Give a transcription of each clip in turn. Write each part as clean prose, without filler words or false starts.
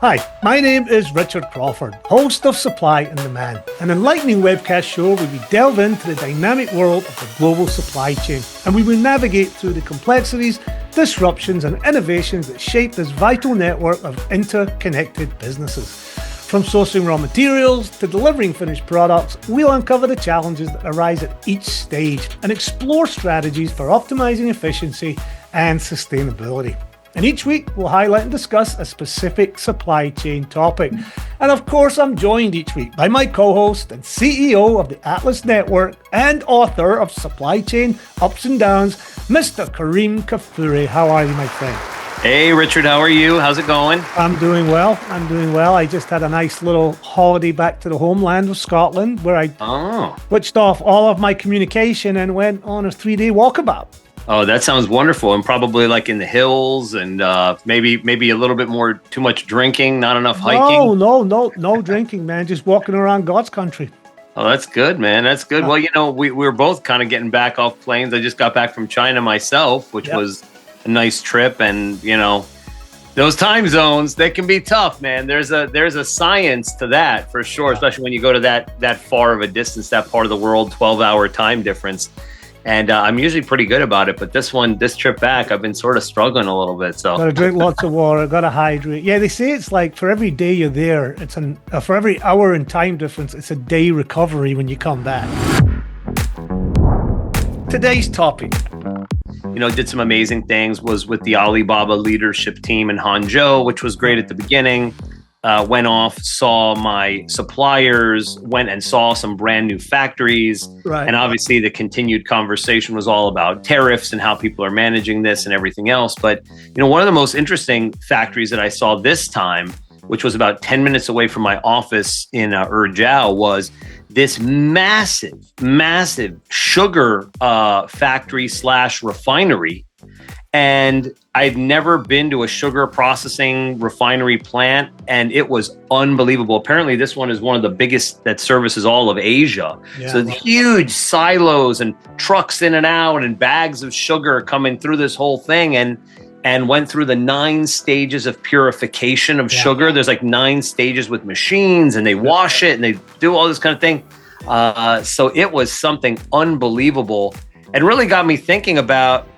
Hi, my name is Richard Crawford, host of Supply and Demand, an enlightening webcast show where we delve into the dynamic world of the global supply chain, and we will navigate through the complexities, disruptions, and innovations that shape this vital network of interconnected businesses. From sourcing raw materials to delivering finished products, we'll uncover the challenges that arise at each stage and explore strategies for optimizing efficiency and sustainability. And each week, we'll highlight and discuss a specific supply chain topic. And of course, I'm joined each week by my co-host and CEO of the Atlas Network and author of Supply Chain Ups and Downs, Mr. Kareem Kafuri. How are you, my friend? Hey, Richard, how are you? How's it going? I'm doing well. I just had a nice little holiday back to the homeland of Scotland where I switched off all of my communication and went on a 3-day walkabout. Oh, that sounds wonderful. And probably like in the hills and maybe a little bit more, too much drinking, not enough hiking. No drinking, man. Just walking around God's country. Oh, that's good, man. That's good. Well, we were both kind of getting back off planes. I just got back from China myself, which was a nice trip. And, those time zones, they can be tough, man. There's a science to that for sure, especially when you go to that far of a distance, that part of the world, 12-hour time difference. And I'm usually pretty good about it, but this trip back, I've been sort of struggling a little bit. So gotta drink lots of water, gotta hydrate. Yeah, they say it's like for every day you're there, for every hour in time difference, it's a day recovery when you come back. Today's topic, did some amazing things. Was with the Alibaba leadership team in Hangzhou, which was great at the beginning. Went off, saw my suppliers, went and saw some brand new factories. Right. And obviously the continued conversation was all about tariffs and how people are managing this and everything else. But, one of the most interesting factories that I saw this time, which was about 10 minutes away from my office in Urjiao, was this massive sugar factory / refinery. And I'd never been to a sugar processing refinery plant, and it was unbelievable. Apparently, this one is one of the biggest that services all of Asia. Yeah, so huge silos and trucks in and out and bags of sugar coming through this whole thing and went through the 9 stages of purification of sugar. There's like 9 stages with machines, and they wash it and they do all this kind of thing. So it was something unbelievable and really got me thinking about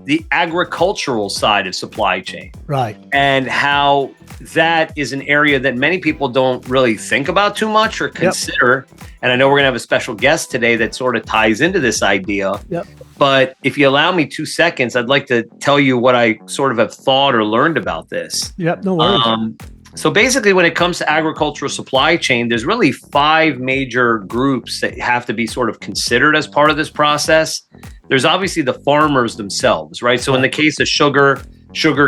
the agricultural side of supply chain. Right. And how that is an area that many people don't really think about too much or consider. Yep. And I know we're going to have a special guest today that sort of ties into this idea. Yep. But if you allow me 2 seconds, I'd like to tell you what I sort of have thought or learned about this. Yep, no worries. So basically, when it comes to agricultural supply chain, there's really 5 major groups that have to be sort of considered as part of this process. There's obviously the farmers themselves, right? So in the case of sugar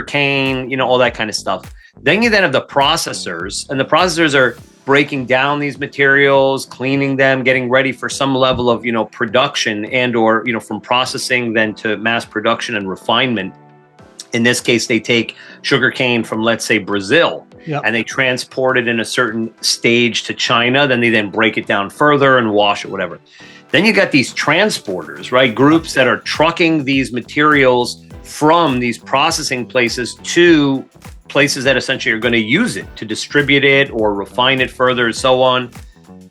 cane, all that kind of stuff. Then you have the processors, and the processors are breaking down these materials, cleaning them, getting ready for some level of, production and or, from processing then to mass production and refinement. In this case, they take sugarcane from, let's say, Brazil, and they transport it in a certain stage to China. Then they break it down further and wash it, whatever. Then you got these transporters, right? Groups that are trucking these materials from these processing places to places that essentially are going to use it to distribute it or refine it further and so on.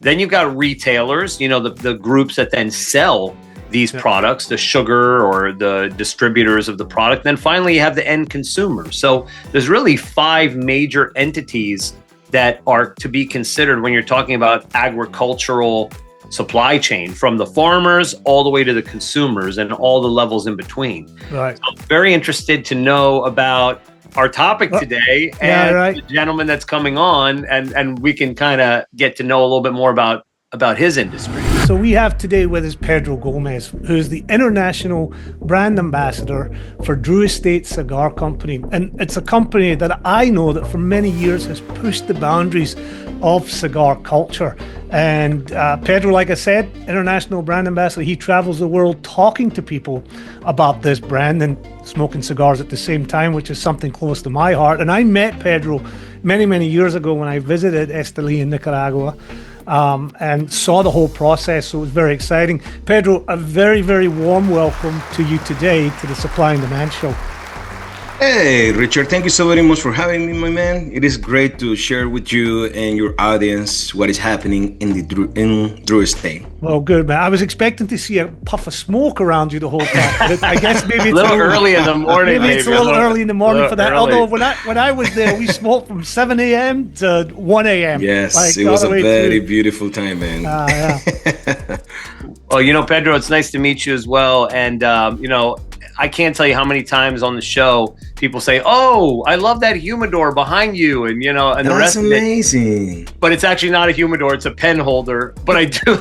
Then you've got retailers, the groups that then sell these products, the sugar or the distributors of the product. Then finally, you have the end consumer. So there's really 5 major entities that are to be considered when you're talking about agricultural supply chain, from the farmers all the way to the consumers and all the levels in between. Right. So I'm very interested to know about our topic today and the gentleman that's coming on, and we can kind of get to know a little bit more about his industry. So we have today with us Pedro Gomez, who's the international brand ambassador for Drew Estate Cigar Company. And it's a company that I know that for many years has pushed the boundaries of cigar culture. And Pedro, like I said, international brand ambassador, he travels the world talking to people about this brand and smoking cigars at the same time, which is something close to my heart. And I met Pedro many, many years ago when I visited Esteli in Nicaragua. And saw the whole process, so it was very exciting. Pedro, a very, very warm welcome to you today to the Supply and Demand Show. Hey, Richard, thank you so very much for having me, my man. It is great to share with you and your audience what is happening in Drew Estate. Well, good, man. I was expecting to see a puff of smoke around you the whole time. But I guess maybe it's a little early in the morning. Maybe it's a little early in the morning for that. Early. Although when I was there, we smoked from 7 a.m. to 1 a.m. Yes, it was a very beautiful time, man. Yeah. Well, Pedro, it's nice to meet you as well. And, I can't tell you how many times on the show people say, "Oh, I love that humidor behind you," and and the rest of it. That's amazing. But it's actually not a humidor; it's a pen holder. But I do.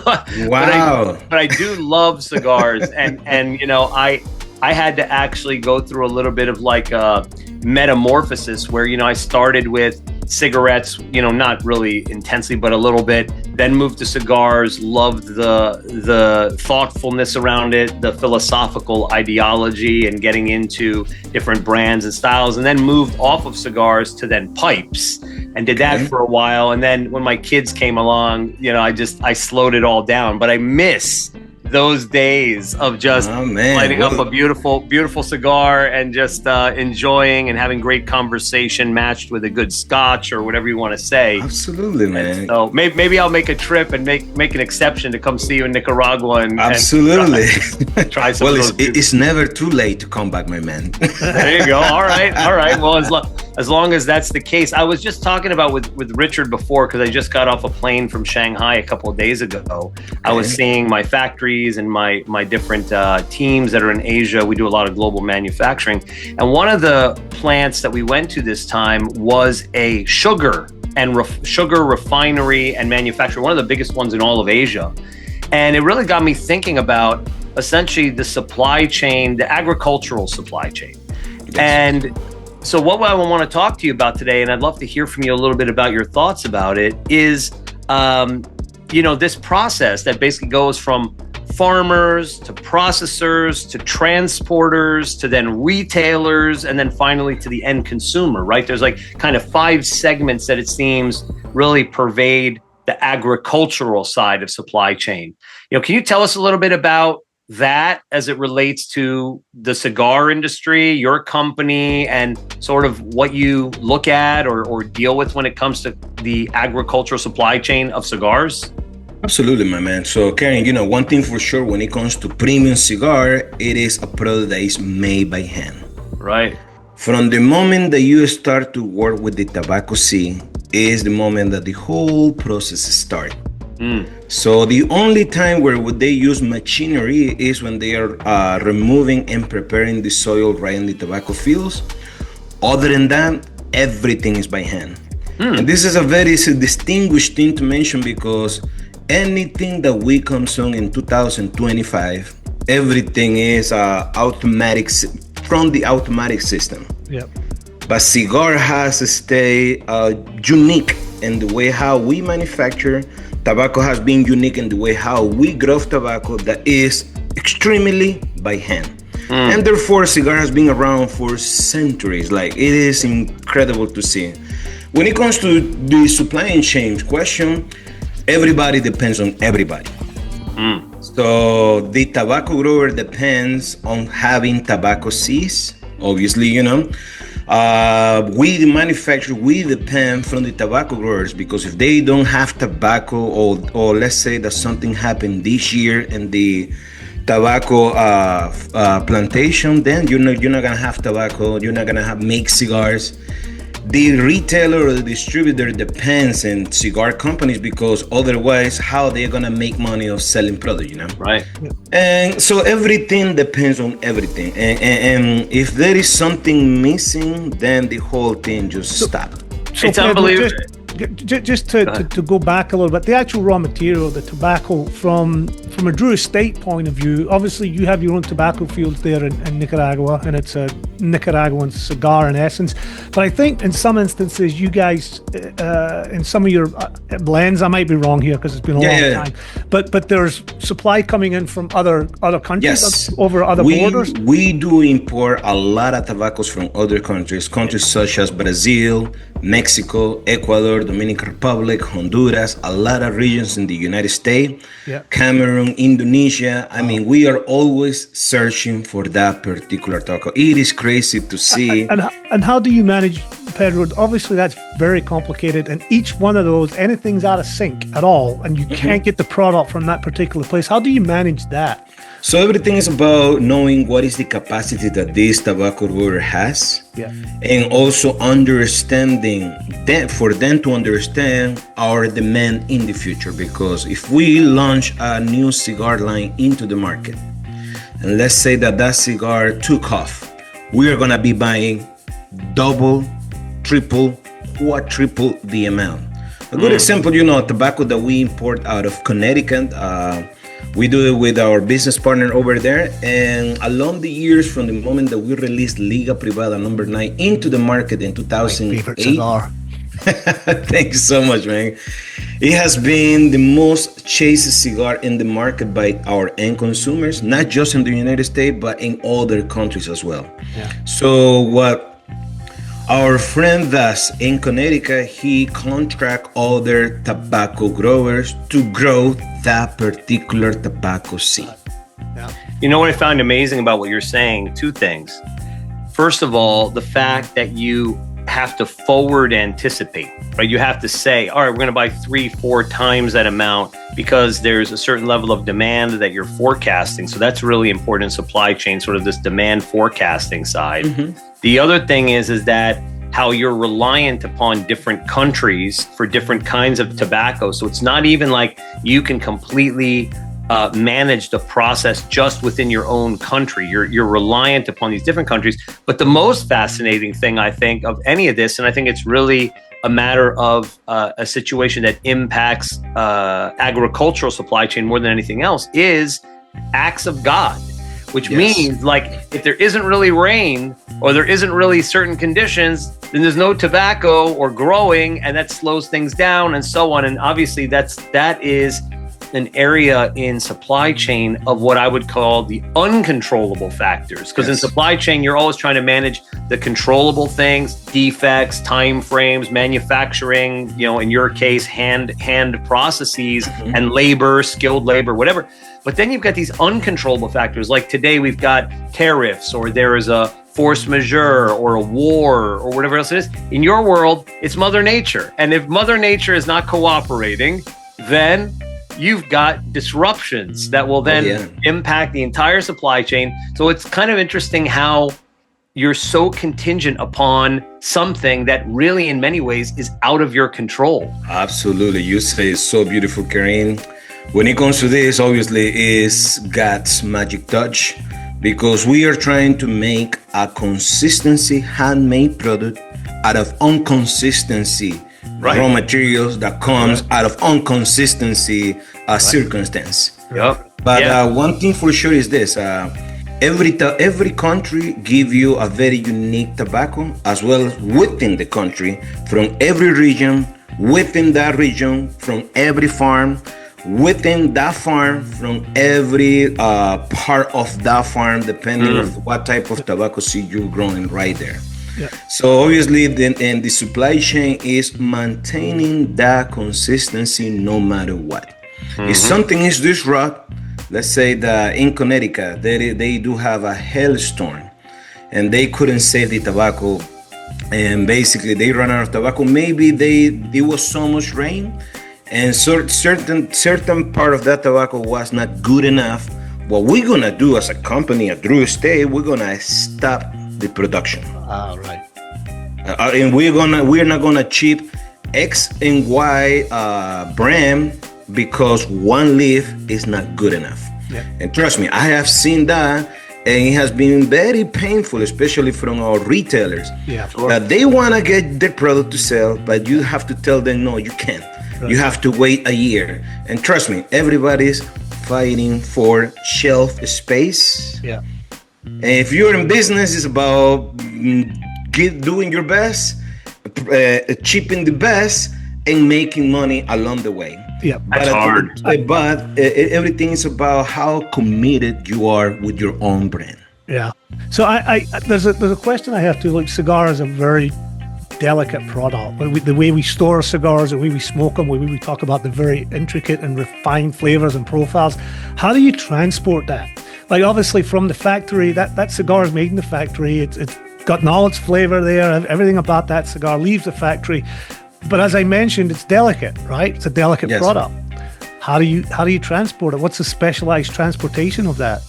Wow. But I do love cigars, and I had to actually go through a little bit of like a metamorphosis where I started with cigarettes, not really intensely, but a little bit. Then moved to cigars. Loved the thoughtfulness around it, the philosophical ideology, and getting into different brands and styles. And then moved off of cigars to then pipes, and did that for a while. And then when my kids came along, I slowed it all down. But I miss those days of just lighting up a beautiful cigar and just enjoying and having great conversation matched with a good scotch or whatever you want to say. Absolutely, man. And so maybe I'll make a trip and make an exception to come see you in Nicaragua and absolutely and try some. Well, it's never too late to come back, my man. There you go. All right. Well, as long as that's the case. I was just talking about with Richard before, because I just got off a plane from Shanghai a couple of days ago. I was seeing my factories and my different teams that are in Asia. We do a lot of global manufacturing. And one of the plants that we went to this time was a sugar refinery and manufacturer, one of the biggest ones in all of Asia. And it really got me thinking about essentially the supply chain, the agricultural supply chain. Yes. And so what I want to talk to you about today, and I'd love to hear from you a little bit about your thoughts about it, is this process that basically goes from farmers to processors to transporters to then retailers and then finally to the end consumer, right? There's like kind of 5 segments that it seems really pervade the agricultural side of supply chain. Can you tell us a little bit about that as it relates to the cigar industry, your company, and sort of what you look at or deal with when it comes to the agricultural supply chain of cigars? Absolutely, my man. So, Karen, one thing for sure, when it comes to premium cigar, it is a product that is made by hand. Right. From the moment that you start to work with the tobacco seed is the moment that the whole process starts. So the only time where would they use machinery is when they are removing and preparing the soil right in the tobacco fields. Other than that, everything is by hand. And this is a very distinguished thing to mention, because anything that we consume in 2025, everything is automatic from the automatic system. Yep. But cigar has to stay unique in the way how we manufacture. Tobacco has been unique in the way how we grow tobacco that is extremely by hand. And therefore, cigar has been around for centuries. Like, it is incredible to see. When it comes to the supply chain question, everybody depends on everybody. So the tobacco grower depends on having tobacco seeds. Obviously, we the manufacturer, we depend from the tobacco growers, because if they don't have tobacco, or let's say that something happened this year in the tobacco plantation, then you're not gonna have tobacco, you're not gonna make cigars. The retailer or the distributor depends on cigar companies, because otherwise how they're gonna make money of selling product, Right. And so everything depends on everything, and if there is something missing, then the whole thing just stops. So It's unbelievable. Just to go back a little bit, the actual raw material, the tobacco, from a Drew Estate point of view, obviously you have your own tobacco fields there in Nicaragua, and it's a Nicaraguan cigar in essence. But I think in some instances you guys, in some of your blends, I might be wrong here because it's been a long time, but there's supply coming in from other countries, over other borders? We do import a lot of tobaccos from other countries such as Brazil, Mexico, Ecuador, Dominican Republic, Honduras, a lot of regions in the United States, Cameroon, Indonesia. I mean, we are always searching for that particular tobacco. It is crazy to see. And how do you manage, Pedro? Obviously, that's very complicated. And each one of those, anything's out of sync at all, and you can't get the product from that particular place. How do you manage that? So everything is about knowing what is the capacity that this tobacco grower has, and also understanding that for them to understand our demand in the future. Because if we launch a new cigar line into the market, and let's say that cigar took off, we are gonna be buying double, triple, quadruple the amount. A good example, tobacco that we import out of Connecticut. We do it with our business partner over there, and along the years from the moment that we released Liga Privada number 9 into the market in 2008. My favorite cigar. Thank you so much, man. It has been the most chased cigar in the market by our end consumers, not just in the United States, but in other countries as well. So what our friend does in Connecticut, he contract other tobacco growers to grow that particular tobacco seed. You know what I found amazing about what you're saying? Two things. First of all, the fact that you have to forward anticipate, right? You have to say, all right, we're going to buy 3-4 times that amount because there's a certain level of demand that you're forecasting. So that's really important in supply chain, sort of this demand forecasting side. The other thing is that how you're reliant upon different countries for different kinds of tobacco. So it's not even like you can completely manage the process just within your own country. You're reliant upon these different countries. But the most fascinating thing, I think, of any of this, and I think it's really a matter of a situation that impacts agricultural supply chain more than anything else, is acts of God. Which means, like, if there isn't really rain or there isn't really certain conditions, then there's no tobacco or growing, and that slows things down and so on. And obviously that is an area in supply chain of what I would call the uncontrollable factors. Because in supply chain, you're always trying to manage the controllable things, defects, time frames, manufacturing, in your case, hand processes and labor, skilled labor, whatever. But then you've got these uncontrollable factors. Like today, we've got tariffs, or there is a force majeure or a war or whatever else it is. In your world, it's Mother Nature. And if Mother Nature is not cooperating, then you've got disruptions that will then impact the entire supply chain. So it's kind of interesting how you're so contingent upon something that really in many ways is out of your control. Absolutely. You say it's so beautiful, Karim. When it comes to this, obviously, is God's magic touch, because we are trying to make a consistency handmade product out of inconsistency raw materials that comes out of inconsistency circumstance. But one thing for sure is this: every country give you a very unique tobacco, as well as within the country, from every region, within that region, from every farm, within that farm, from every part of that farm, depending on what type of tobacco seed you're growing right there. So obviously, and the supply chain is maintaining that consistency no matter what. If something is disrupted, let's say that in Connecticut, they do have a hailstorm and they couldn't save the tobacco, and basically they run out of tobacco. Maybe there was so much rain and certain part of that tobacco was not good enough. What we're gonna do as a company at Drew Estate, we're gonna stop the production. And we're not gonna ship X and Y brand because one leaf is not good enough. And trust me, I have seen that, and it has been very painful, especially from our retailers, that they want to get their product to sell, but you have to tell them, no, you can't. You have to wait a year. And trust me, everybody's fighting for shelf space. And if you're in business, it's about doing your best, achieving the best, and making money along the way. That's hard. But everything is about how committed you are with your own brand. So I there's a question I have to. Like, cigar is a very delicate product. The way we store cigars, the way we smoke them, the way we talk about the very intricate and refined flavors and profiles. How do you transport that? Like, obviously from the factory, that cigar is made in the factory. It's got all its flavor there. Everything about that cigar leaves the factory. But as I mentioned, it's delicate, right? It's a delicate product. How do you transport it? What's the specialized transportation of that?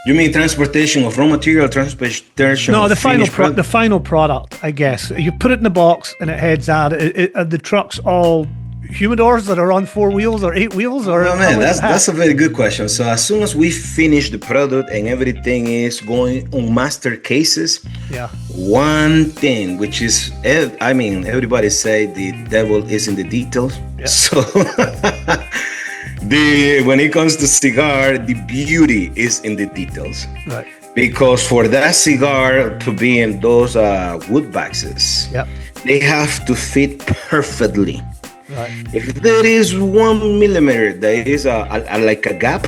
You mean transportation of raw material, transportation? No, of the final product, I guess. You put it in the box and it heads out. Are the trucks all humidors that are on 4 wheels or 8 wheels? Or oh man, that's a very good question. So as soon as we finish the product and everything is going on master cases, one thing which is, I mean, everybody say the devil is in the details. Yeah. So when it comes to cigar, the beauty is in the details. Right. Because for that cigar to be in those wood boxes, they have to fit perfectly. Right. If there is 1 millimeter, there is like a gap.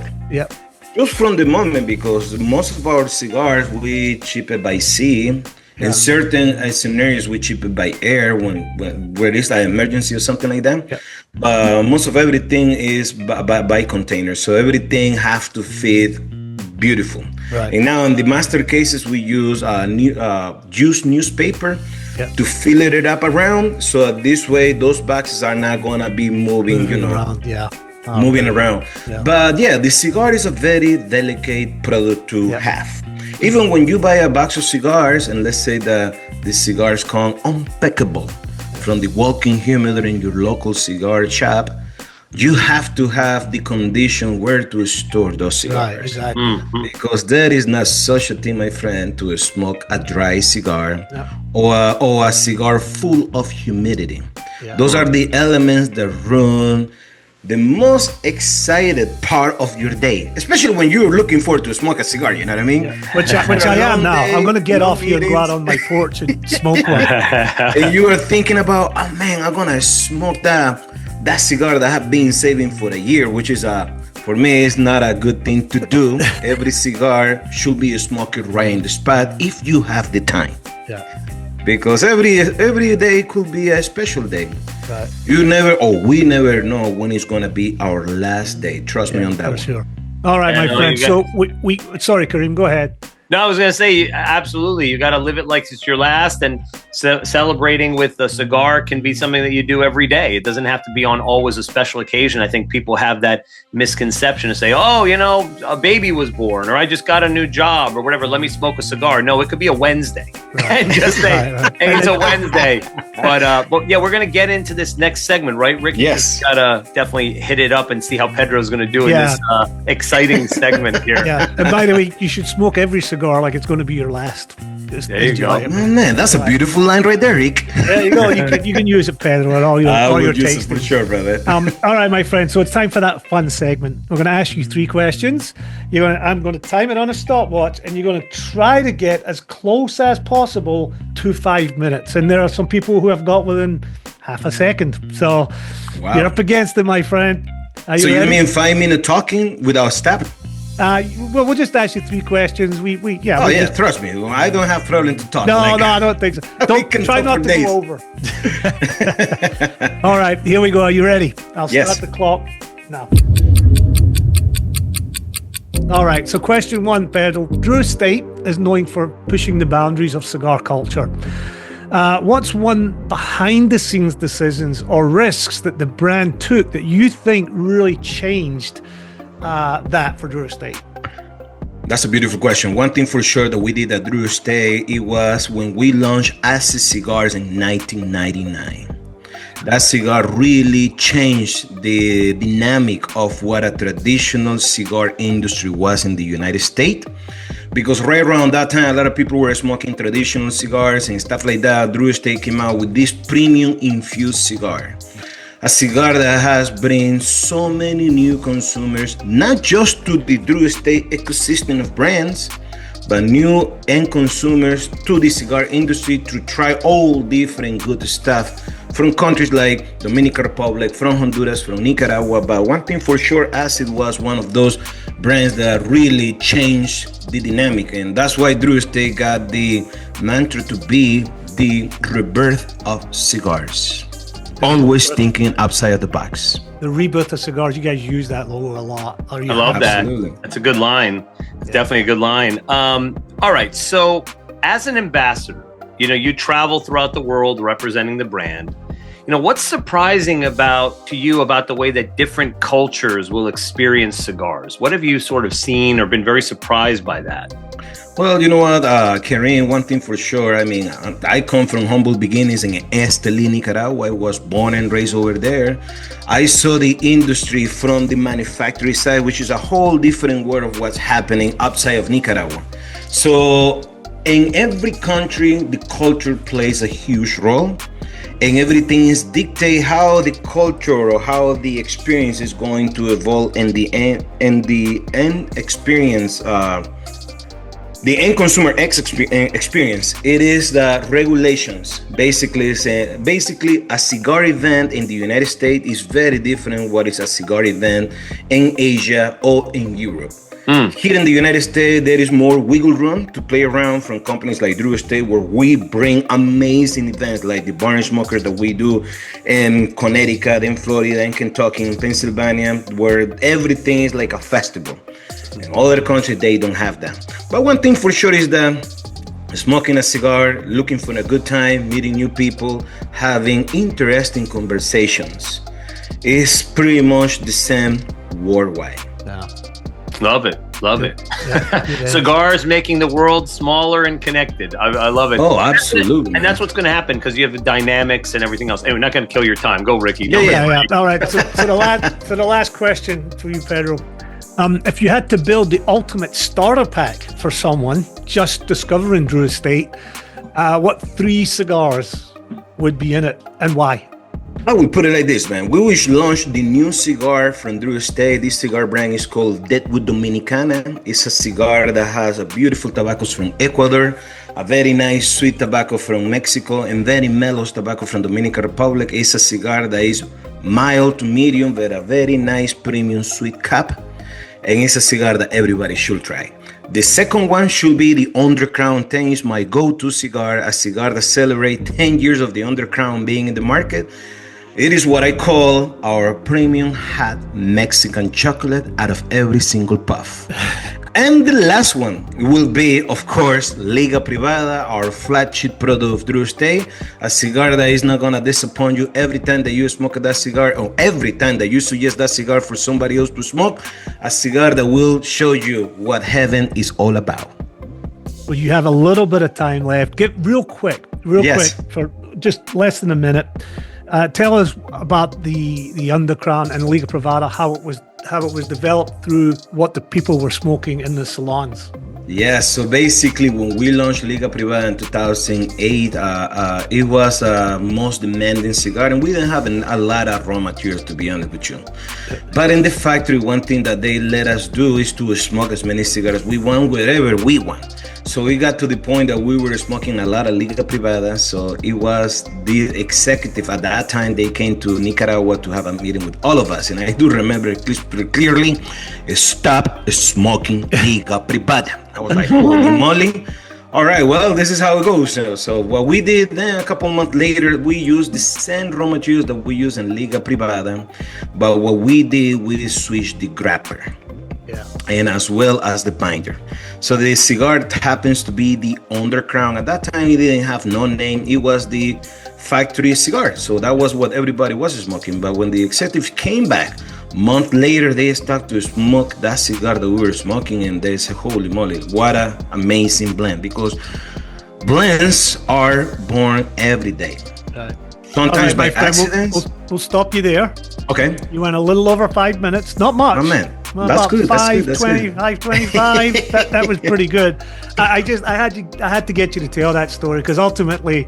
Just from the moment, because most of our cigars we ship it by sea. In certain scenarios, we ship it by air when there is an emergency or something like that. But most of everything is by container, so everything have to fit beautiful. Right. And now in the master cases, we use used newspaper to fill it up around, so this way those boxes are not gonna be moving around. Moving around. But the cigar is a very delicate product to have. Even when you buy a box of cigars, and let's say the cigars come unpackable from the walk-in humidor in your local cigar shop, you have to have the condition where to store those cigars. Right, exactly. Because there is not such a thing, my friend, to smoke a dry cigar or a cigar full of humidity. Those are the elements that ruin the most excited part of your day, especially when you're looking forward to smoke a cigar, you know what I mean? Which I am now. I'm going to get off here and go out on my porch and smoke one. And you are thinking about, oh man, I'm going to smoke that cigar that I've been saving for a year, which is for me, it's not a good thing to do. Every cigar should be smoked right in the spot if you have the time. Because every day could be a special day. Right. We never know when it's gonna be our last day. Trust me on that one. Sure. All right, my friend. So we sorry, Kareem, go ahead. No, I was going to say, absolutely. You got to live it like it's your last, and celebrating with a cigar can be something that you do every day. It doesn't have to be on always a special occasion. I think people have that misconception to say, oh, a baby was born, or I just got a new job, or whatever. Let me smoke a cigar. No, it could be a Wednesday. Right. And just say, hey, it's a Wednesday. But we're going to get into this next segment, right, Rick? Yes. You got to definitely hit it up and see how Pedro's going to do in this exciting segment here. Yeah. And by the way, you should smoke every cigar like it's going to be your last. There you go. Oh, man, that's a beautiful line right there, Rick. There you go. You can use it, Pedro, and all your tastes. For sure, brother. All right, my friend. So it's time for that fun segment. We're going to ask you 3 questions. I'm going to time it on a stopwatch, and you're going to try to get as close as possible to 5 minutes. And there are some people who have got within half a second. So you're up against it, my friend. So you mean 5 minutes talking without stopping? Well, we'll just ask you 3 questions. Trust me, I don't have problem to talk. No, I don't think so. Don't try not to go over. All right, here we go. Are you ready? I'll start the clock now. All right, so question 1, Pedro. Drew Estate is known for pushing the boundaries of cigar culture. What's one behind-the-scenes decisions or risks that the brand took that you think really changed that for Drew Estate? That's a beautiful question. One thing for sure that we did at Drew Estate, it was when we launched Acid Cigars in 1999. That cigar really changed the dynamic of what a traditional cigar industry was in the United States. Because right around that time, a lot of people were smoking traditional cigars and stuff like that. Drew Estate came out with this premium infused cigar. A cigar that has brought so many new consumers, not just to the Drew Estate ecosystem of brands, but new end consumers to the cigar industry to try all different good stuff from countries like Dominican Republic, from Honduras, from Nicaragua. But one thing for sure, Acid was one of those brands that really changed the dynamic. And that's why Drew Estate got the mantra to be the rebirth of cigars. Always thinking outside of the box. The rebirth of cigars. You guys use that logo a lot. I love Absolutely. that. That's a good line. It's definitely a good line. All right. So as an ambassador, you travel throughout the world representing the brand. What's surprising to you about the way that different cultures will experience cigars? What have you sort of seen or been very surprised by that? Well, you know what, Kareem, one thing for sure, I come from humble beginnings in Esteli, Nicaragua. I was born and raised over there. I saw the industry from the manufacturing side, which is a whole different world of what's happening outside of Nicaragua. So in every country, the culture plays a huge role. And everything is dictate how the culture or how the experience is going to evolve in the end experience, the end consumer experience. It is the regulations. Basically, a cigar event in the United States is very different what is a cigar event in Asia or in Europe. Here in the United States, there is more wiggle room to play around from companies like Drew Estate, where we bring amazing events like the Bar and Smoker that we do in Connecticut, in Florida, in Kentucky, in Pennsylvania, where everything is like a festival. In other countries, they don't have that. But one thing for sure is that smoking a cigar, looking for a good time, meeting new people, having interesting conversations is pretty much the same worldwide. Yeah. Love it. Yeah. Cigars making the world smaller and connected. I love it. Oh, absolutely. And that's what's going to happen because you have the dynamics and everything else. Anyway, not going to kill your time. Go, Ricky. Yeah. All right. So the last question for you, Pedro. If you had to build the ultimate starter pack for someone just discovering Drew Estate, what 3 cigars would be in it and why? I will put it like this, man. We will launch the new cigar from Drew Estate. This cigar brand is called Deadwood Dominicana. It's a cigar that has a beautiful tobaccos from Ecuador, a very nice sweet tobacco from Mexico, and very mellow tobacco from Dominican Republic. It's a cigar that is mild to medium with a very nice premium sweet cap. And it's a cigar that everybody should try. The second one should be the Undercrown 10. Is my go-to cigar, a cigar that celebrates 10 years of the Undercrown being in the market. It is what I call our premium hot Mexican chocolate out of every single puff. And the last one will be, of course, Liga Privada, our flagship product of Drew Estate, a cigar that is not going to disappoint you every time that you smoke that cigar, or every time that you suggest that cigar for somebody else to smoke, a cigar that will show you what heaven is all about. Well, you have a little bit of time left. Get real quick, for just less than a minute. Tell us about the Undercrown and Liga Privada, how it was developed through what the people were smoking in the salons. Yes, so basically when we launched Liga Privada in 2008, it was a most demanding cigar, and we didn't have a lot of raw materials, to be honest with you. But in the factory, one thing that they let us do is to smoke as many cigars as we want, wherever we want. So we got to the point that we were smoking a lot of Liga Privada. So it was the executive at that time, they came to Nicaragua to have a meeting with all of us. And I do remember it clearly, stop smoking Liga Privada. I was like, holy moly. All right, well, this is how it goes. So what we did then, a couple months later, we used the same raw materials that we use in Liga Privada. But what we did, we switched the grapper. Yeah. And as well as the binder. So the cigar happens to be the Undercrown. At that time, it didn't have no name. It was the factory cigar. So that was what everybody was smoking. But when the executives came back, a month later, they started to smoke that cigar that we were smoking. And they said, holy moly, what an amazing blend. Because blends are born every day. Sometimes by accident. We'll stop you there. Okay. You went a little over 5 minutes. Not much. Oh, man. Well, that's about good. 5:25. that was pretty good. I had to get you to tell that story, because ultimately,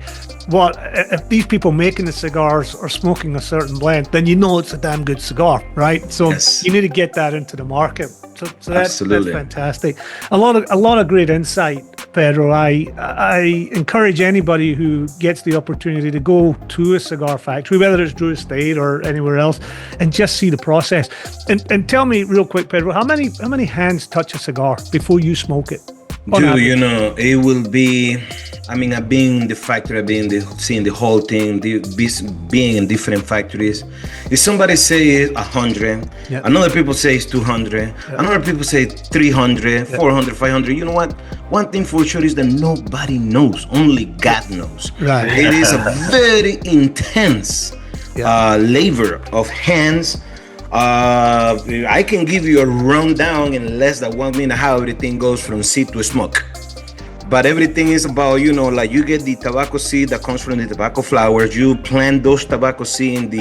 if these people making the cigars are smoking a certain blend, then you know it's a damn good cigar, right? So you need to get that into the market. So that's fantastic. A lot of great insight, Pedro. I encourage anybody who gets the opportunity to go to a cigar factory, whether it's Drew Estate or anywhere else, and just see the process. And tell me real quick, Pedro, how many hands touch a cigar before you smoke it? Dude, it will be. I mean, I've been in the factory, seeing the whole thing, being in different factories. If somebody say 100, another people say it's 200, another people say 300, 400, 500. You know what? One thing for sure is that nobody knows. Only God knows. Right. It is a very intense labor of hands. I can give you a rundown in less than 1 minute how everything goes from seed to smoke. But everything is about, like you get the tobacco seed that comes from the tobacco flowers. You plant those tobacco seed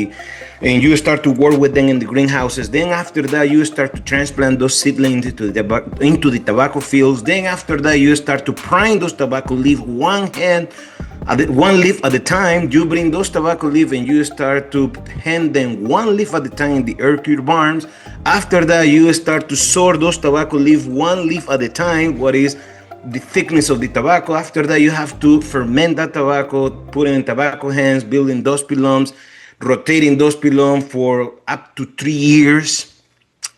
and you start to work with them in the greenhouses. Then after that, you start to transplant those seedlings into the tobacco fields. Then after that, you start to prime those tobacco leaf one leaf at a time. You bring those tobacco leaf and you start to hand them one leaf at a time in the air cure barns. After that, you start to sort those tobacco leaf one leaf at a time. What is the thickness of the tobacco? After that, you have to ferment that tobacco, put it in tobacco hands, building those pilums, rotating those pilums for up to 3 years.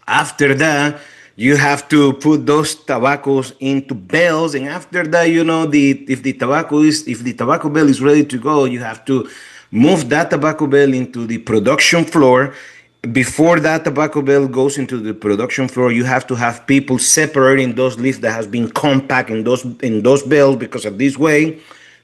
After that, you have to put those tobaccos into bales, and after that, if the tobacco bale is ready to go, you have to move that tobacco bale into the production floor. Before that tobacco bale goes into the production floor, you have to have people separating those leaves that has been compact in those bales, because of this way,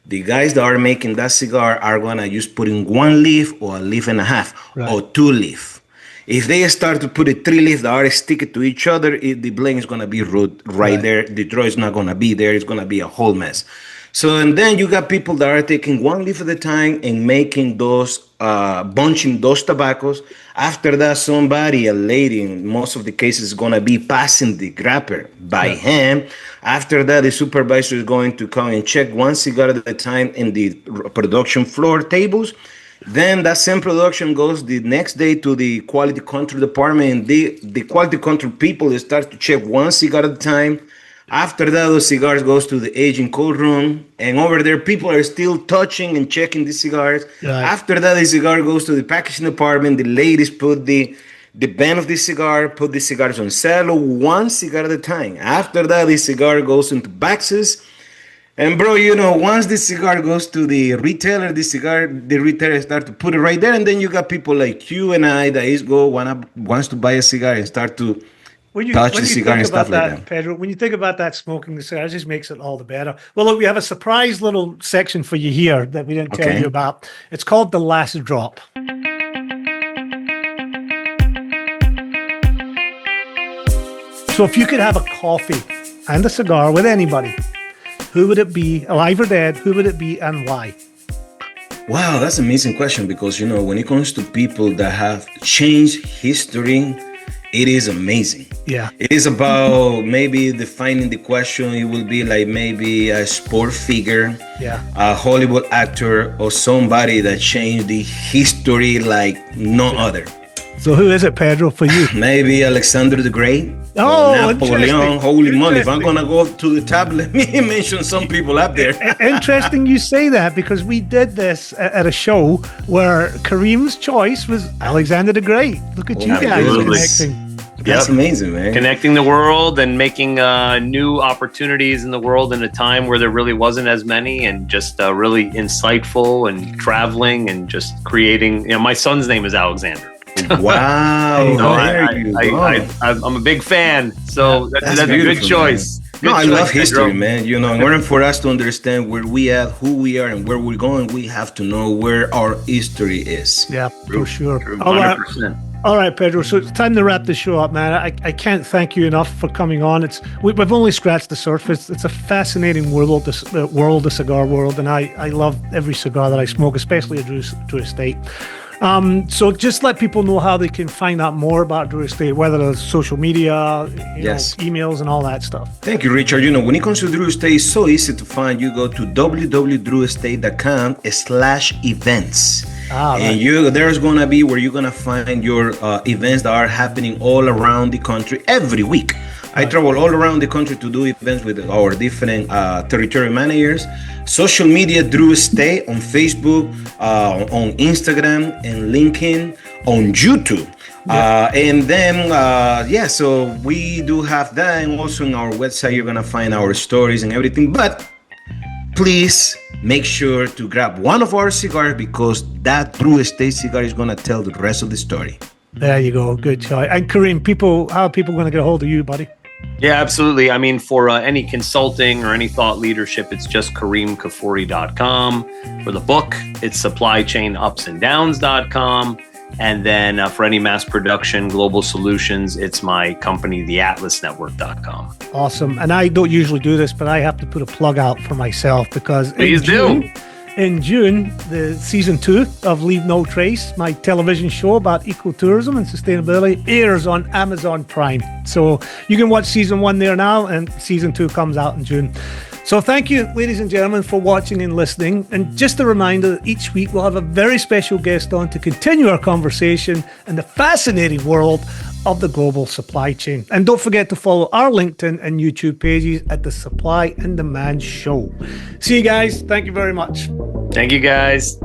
the guys that are making that cigar are gonna just put in one leaf or a leaf and a half, or 2 leaf. If they start to put 3 leaves that are sticking to each other, the blend is gonna be right there. The draw is not gonna be there. It's gonna be a whole mess. So, and then you got people that are taking 1 leaf at a time and making those, bunching those tobaccos. After that, somebody, a lady, in most of the cases, is going to be passing the grapper by hand. After that, the supervisor is going to come and check 1 cigar at a time in the production floor tables. Then that same production goes the next day to the quality control department, and the quality control people start to check 1 cigar at a time. After that, those cigars goes to the aging cold room, and over there, people are still touching and checking the cigars. Right. After that, the cigar goes to the packaging department. The ladies put the band of the cigar, put the cigars on cello, 1 cigar at a time. After that, the cigar goes into boxes. And bro, once the cigar goes to the retailer, the retailer start to put it right there, and then you got people like you and I that wants to buy a cigar and start to touch the cigar and stuff like that. Pedro, when you think about that, smoking the cigar, it just makes it all the better. Well, look, we have a surprise little section for you here that we didn't tell you about. It's called The Last Drop. So if you could have a coffee and a cigar with anybody, who would it be, alive or dead? Who would it be and why? Wow, that's an amazing question, because, when it comes to people that have changed history, it is amazing. Yeah. It is about maybe defining the question. It will be like maybe a sport figure, a Hollywood actor, or somebody that changed the history like no other. So who is it, Pedro, for you? Maybe Alexander the Great. Oh, Napoleon. Holy moly. If I'm going to go to the top, let me mention some people up there. Interesting you say that, because we did this at a show where Kareem's choice was Alexander the Great. Look at you guys connecting. That's amazing, man. Connecting the world and making new opportunities in the world in a time where there really wasn't as many, and just really insightful and traveling and just creating. My son's name is Alexander. Wow. I'm a big fan. So that's a good choice. I love history, man. In order for us to understand where we are, who we are, and where we're going, we have to know where our history is. Yeah, for sure. 100%. All right, Pedro. So it's time to wrap the show up, man. I can't thank you enough for coming on. We've only scratched the surface. It's a fascinating world, the cigar world, and I love every cigar that I smoke, especially a Drew Estate. So just let people know how they can find out more about Drew Estate, whether it's social media, emails, and all that stuff. Thank you, Richard. When it comes to Drew Estate, it's so easy to find. You go to www.drewestate.com/events. And there's going to be where you're going to find your events that are happening all around the country every week. I travel all around the country to do events with our different territory managers. Social media, Drew Estate on Facebook, on Instagram and LinkedIn, on YouTube. And then, so we do have that. And also on our website, you're going to find our stories and everything. But please make sure to grab one of our cigars because that Drew Estate cigar is going to tell the rest of the story. There you go. Good choice. And Kareem, how are people going to get a hold of you, buddy? Yeah, absolutely. I mean, for any consulting or any thought leadership, it's just KareemKafouri.com. For the book, it's supplychainupsanddowns.com. And then for any mass production, global solutions, it's my company, theatlasnetwork.com. Awesome. And I don't usually do this, but I have to put a plug out for myself because in June, the season 2 of Leave No Trace, my television show about ecotourism and sustainability, airs on Amazon Prime. So you can watch season 1 there now, and season 2 comes out in June. So thank you, ladies and gentlemen, for watching and listening. And just a reminder that each week we'll have a very special guest on to continue our conversation in the fascinating world of the global supply chain. And don't forget to follow our LinkedIn and YouTube pages at the Supply and Demand Show. See you guys. Thank you very much. Thank you, guys.